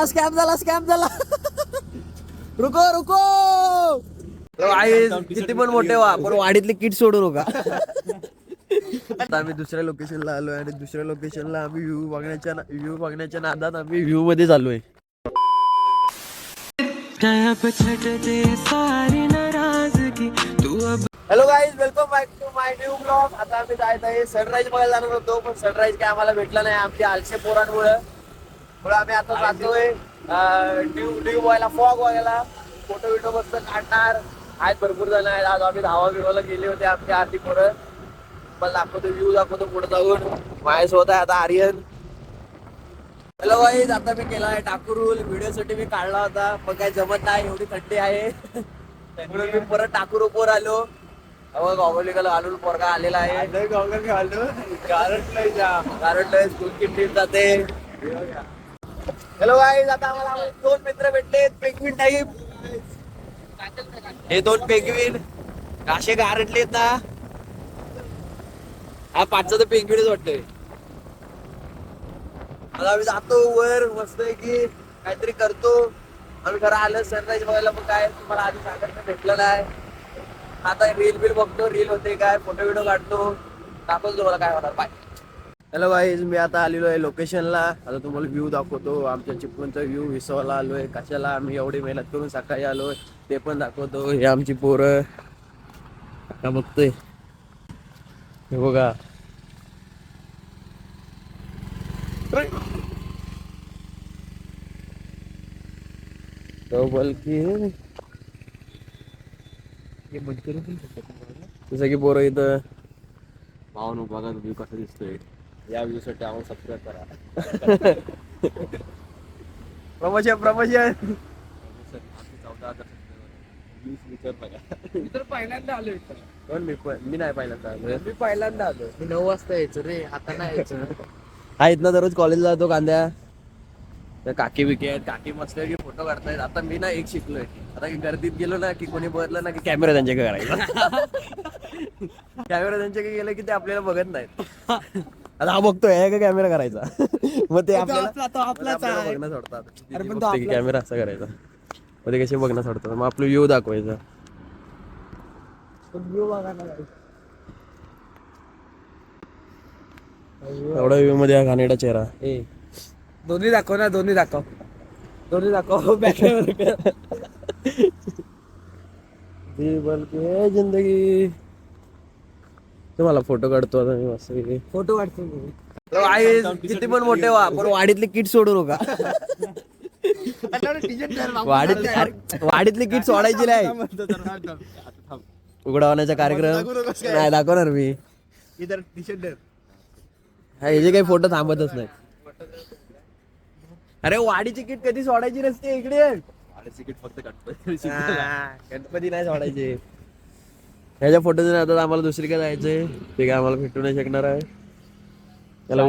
Scam झाला scam झाला. रुको रुको. किती पण मोठे व्हा पण वाडीतले किट सोडू नका. आता आम्ही दुसऱ्या लोकेशनला आलोय आणि दुसऱ्या लोकेशनला आम्ही व्ह्यू बघण्याच्या नादात आम्ही व्ह्यू मध्ये चाललोय. Hello guys, welcome back to my new blog. आता आम्ही जायचं आहे सनराईज बघायला जाणार होतो, पण सनराईज काय आम्हाला भेटला नाही आमच्या आलशे पोरांमुळे. आम्ही आता जातोय ड्यू बघायला, फॉग बघायला. फोटो बिटो मस्त काढणार आहेत, भरपूर जण आहेत. आज आम्ही धावा बिवाला गेले होते आमच्या आरती पोरं. मला दाखवतो व्ह्यू, दाखवतो पुढे जाऊन. माझ्यासोबत आहे आता आर्यन. हॅलो गाईज, आता मी केला आहे टाकुरूल. व्हिडिओ साठी मी काढला होता पण काही जमत नाही, एवढी थंडी आहे म्हणून मी परत टाकुरूवर आलो. गॉगल घालून पोरगा आलेला आहे. कारण स्कूल की ट्रिप जाते. हॅलो गाईज, आता आम्हाला दोन मित्र भेटले, पेंग्विन टाईप. हे दोन पेंग्विन असे गारटले ना. हा पाचचा तर पेंग्विनच वाटतंय. आता आम्ही जातो वर, मस्त आहे की काहीतरी करतो आम्ही. खरं आलं सनराईज बघायला, पण काय तुम्हाला आधी सांगायला भेटलं नाही. आता रील बिल बघतो, रील होते काय, फोटो बिटो काढतो, दाखवतो तुम्हाला काय होणार. बाय. हॅलो गाईज, मी आता आलेलो आहे लोकेशनला. आता तुम्हाला व्ह्यू दाखवतो. आमच्या चिपळूणचा व्ह्यू विसवायला आलोय. कशाला आम्ही एवढी मेहनत करून सकाळी आलोय ते पण दाखवतो. हे आमची पोरं का बघतोय, हे बघा. जसं की पोरं इथं पाहून बघा व्ह्यू कसा दिसतोय. या व्ह्यू साठी आम्हाला सबस्क्राईब करा. प्रमोशन 14,000 मी तर पहिल्यांदा आलो इथं. मी नाही पहिल्यांदा आलो. मी पहिल्यांदा आलो. मी 9 वाजता यायचं रे, आता नाही यायचं. हा इथनं दररोज कॉलेजला जातो कांद्या. तर काकी बिकी आहेत, काकी मस्त की फोटो काढतायत. आता मी ना एक शिकलोय, आता गर्दीत गेलो ना की कोणी बघितलं ना की कॅमेरा त्यांच्याकडे करायचा. कॅमेरा त्यांच्याकडे गेलं की ते आपल्याला बघत नाहीत. आता हा बघतोय आहे का कॅमेरा करायचा. मग ते आपल्याला बघणं सोडतात की कॅमेरा असा करायचा. मग ते कसे बघणं सोडतात, मग आपलं व्ह्यू दाखवायचा. एवढा व्ह्यू मध्ये हा घाणेरडा चेहरा. दोन्ही दाखव ना, दोन्ही दाखव. बल्कि जिंदगी. तुम्हाला फोटो काढतो आता मी मस्त. फोटो काढतो. किती पण मोठे व्हा पण वाडीतले किट सोडू नका. वाडीतली किट सोडायची नाही. उघडावण्याचा कार्यक्रम नाही दाखवणार मी. हे जे काही फोटो थांबतच नाही. अरे वाडीची किट कधी सोडायची नसते इकडे. वाडीची किट फक्त गणपती नाही सोडायचे. ह्याच्या फोटोचे आता आम्हाला दुसरीकडे जायचंय, ते काय आम्हाला भेटू नाही शकणार आहे. त्याला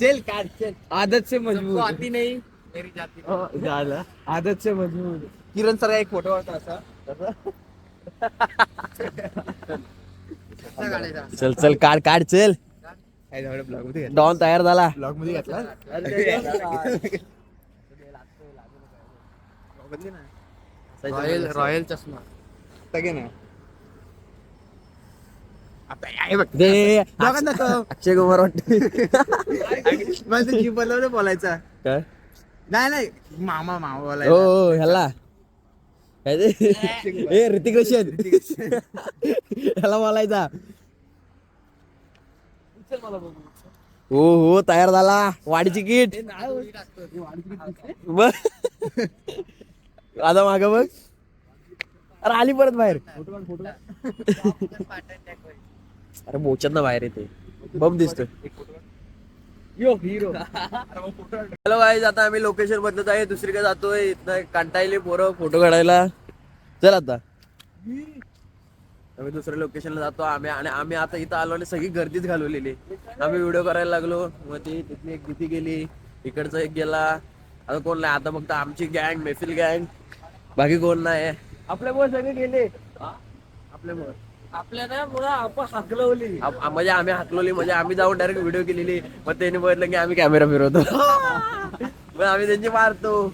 चल काढ, चल. आदत से मजबूर आती नाही मेरी जाती. झालं आदत से मजबूर. किरण सर एक फोटो होता असा. चल चल काढ काढ चल. डॉन तयार झाला. ब्लॉग मध्ये घेतला. रॉयल चष्मा ना. अक्षय कुमार वाटते. जीव बनवलं बोलायचा. काय नाही मामा बोलायचा. हो ह्याला ऋतिक रोशन ह्याला बोलायचा. हो हो तयार झाला. वाडीची किट बघ आता माग बघ. अरे आली परत बाहेर. अरे बोचत ना बाहेर येते. बम दिसतोय. हॅलो गाईज, आता आम्ही लोकेशन बदलत आहे, दुसरीकडे जातोय. इथं कंटाळले पोरं फोटो काढायला. चल आता आम्ही दुसऱ्या लोकेशनला जातो. आम्ही आता इथं आलो आणि सगळी गर्दीच घालवलेली. आम्ही व्हिडिओ करायला लागलो, मग ती तिथली एक दिदी गेली, इकडचा एक गेला. आता कोण नाही, आता फक्त आमची गँग, मेफिल गँग, बाकी कोण नाही. आपल्यामुळे सगळे गेले. आपल्यामुळे आपण हाकलवली म्हणजे आम्ही हाकलवली म्हणजे आम्ही जाऊन डायरेक्ट व्हिडिओ केलेली. मग त्यांनी बघितलं की आम्ही कॅमेरा फिरवतो. मग आम्ही त्यांची मारतो.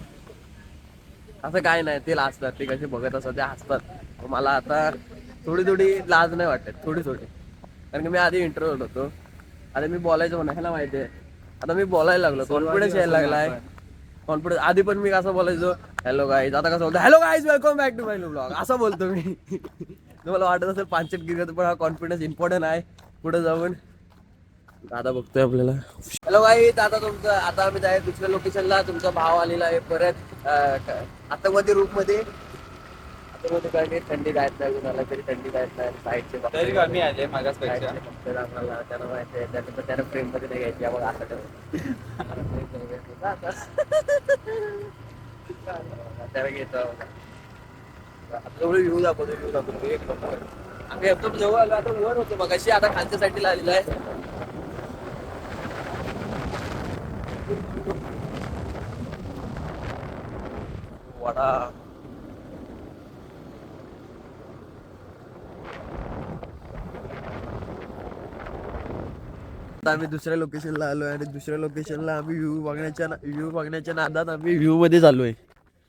असं काय नाही, ते लाजतात, ते कसे बघत असतात ते हसतात. मग मला आता थोडी लाज नाही वाटत, थोडी कारण की मी आधी इंटरव्ह्यूत होतो. आता मी बोलायचं म्हणा, ह्याला माहिती आहे. आता मी बोलायला लागलो, कॉन्फिडन्स यायला लागलाय. कॉन्फिडन्स आधी पण मी कसं बोलायचो, हॅलो गाईज, आता कसं बोलतो, hello guys welcome back to my new blog, असं बोलतो मी. तुम्हाला वाटत असेल पाचट गिरत, पण हा कॉन्फिडन्स इम्पॉर्टंट आहे पुढे जाऊन. दादा बघतोय आपल्याला. हॅलो गाईज, आता आम्ही जाय दुसऱ्या लोकेशनला. तुमचा भाव आलेला आहे परत आतंकवादी रूप मध्ये. काय नाही, थंडी जायत नाही, कुणाला तरी थंडी जायत नाही. साईडचे तरी कमी आले मागासपेक्षा. आम्हाला त्याला माहिती आहे, त्यानं फ्रेम मध्ये नाही घ्यायची. आपण आता त्याला घेतो. व्ह्यू दाखवतो एक नंबर. आम्ही एकदम जवळ आलो, आता वर होतो मग अशी, आता खालच्या साईडला आलेला आहे. वडा आम्ही दुसऱ्या लोकेशनला आलोय आणि दुसऱ्या लोकेशनला आम्ही व्ह्यू बघण्याच्या नादात आम्ही व्ह्यू मध्ये चाललोय.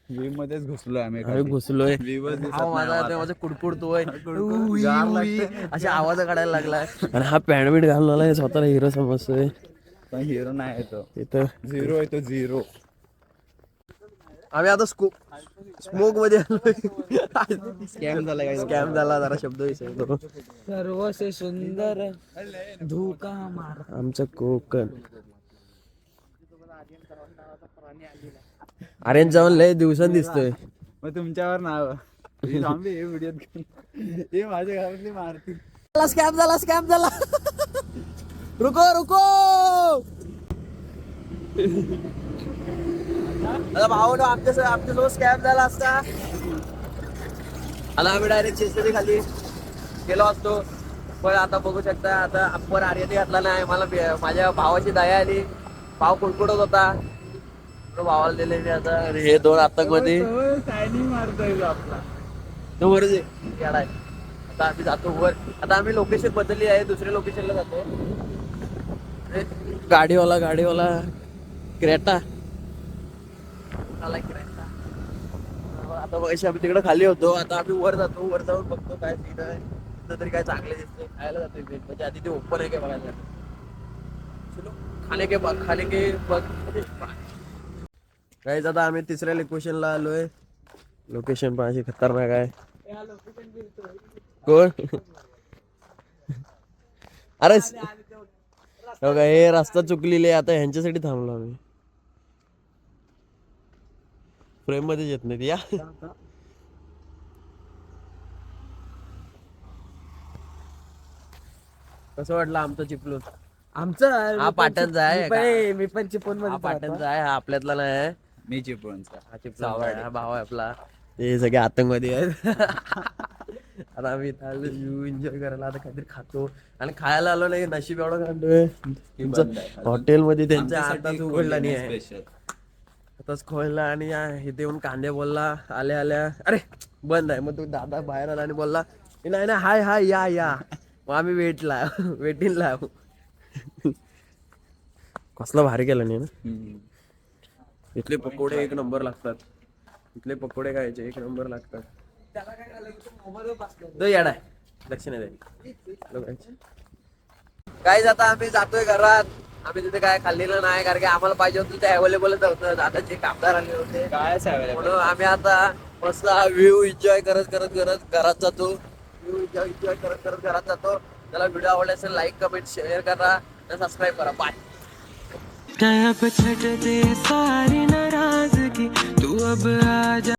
व्ह्यू मध्येच घुसलोय आम्ही. घुसलोय. माझा कुडकुडतोय, अशा आवाज काढायला लागलाय. आणि हा पॅन्ट घालून आलाय, स्वतःला हिरो समजतोय. पण हिरो नाही तो, इथं झिरो आहे तो, झिरो. आम्ही आता स्मोक मध्ये आलोय. स्कॅम झाला जरा शब्द विसरतो. सर्वसे सुंदर धोका मार. आमचं कोकण. आर्यन जाऊन लय दिवसांनी दिसतोय. मग तुमच्यावर नाव थांबे व्हिडिओ, ते माझ्या घरातली मारतील. स्कॅम झाला. रुको भाऊ, आमच्यासोबत स्कॅम झाला असता. आता आम्ही डायरेक्ट शेतकरी खाली गेलो असतो. पण आता बघू शकता, आता अप्पर आर्यने घातला नाही. मला माझ्या भावाची दया आली. भाव कुडकुडत होता, भावाला दिले मी. आता हे दोन आतंकवादी मारतोय आपला. आता आम्ही जातो वर. आता आम्ही लोकेशन बदलली आहे, दुसऱ्या लोकेशनला जातो. गाडीवाला क्रेटा. आता बघ, आम्ही तिकडे खाली होतो, आता आम्ही वर जातो. वर जाऊन बघतो काय सीन आहे, तिथं तरी काय चांगले दिसते. खायला जातोय म्हणजे आधी ते ओपन आहे काय बघायला. चलो खाने के बघ. गाईज, आता आम्ही तिसऱ्या लोकेशनला आलोय. लोकेशन पण अशी खतरनाक आहे. कोण? अरे हे रस्ता चुकलेले, आता ह्यांच्यासाठी थांबलो आम्ही. फ्रेम मध्ये येत नाही या. कसं वाटलं आमचं चिपलून? आमचं हा पाटणचा आहे. मी पण चिपळूण मध्ये पाटणचा आहे, हा आपल्यातला नाही. मी चिपळूणचा. हा चिपळूण, हा भाव आहे आपला. हे सगळे आतंकवादी आहेत. आता आम्ही एन्जॉय करायला आता काहीतरी खातो. आणि खायला आलो नाही, नशीब एवढं काढतोय. हॉटेलमध्ये त्यांच्या आताच उघडला नाही आहे, आताच खोलला. आणि इथे येऊन कांदे बोलला आल्या अरे बंद आहे. मग तो दादा बाहेर आला आणि बोलला नाही हाय या. मग आम्ही वेटिंगला. कसला भारी केलं नाही ना. इथले पकोडे एक नंबर लागतात. इथले पकोडे खायचे एक नंबर लागतात. तो येडा लक्ष नाही द्यायचं. काय आता आम्ही जातोय घरात. आम्ही तिथे काय खाल्लेलं नाही, कारण की आम्हाला पाहिजे होतं ते अवेलेबलच होतं. आता जे कामगार आले होते काय म्हणून आम्ही आता मस्त व्ह्यू एन्जॉय करत घरात जातो. एन्जॉय करत घरात जातो. त्याला व्हिडिओ आवडला असेल लाईक कमेंट शेअर करा आणि सबस्क्राईब करा. बाय. सारी नाराजगी तू अब आ जा.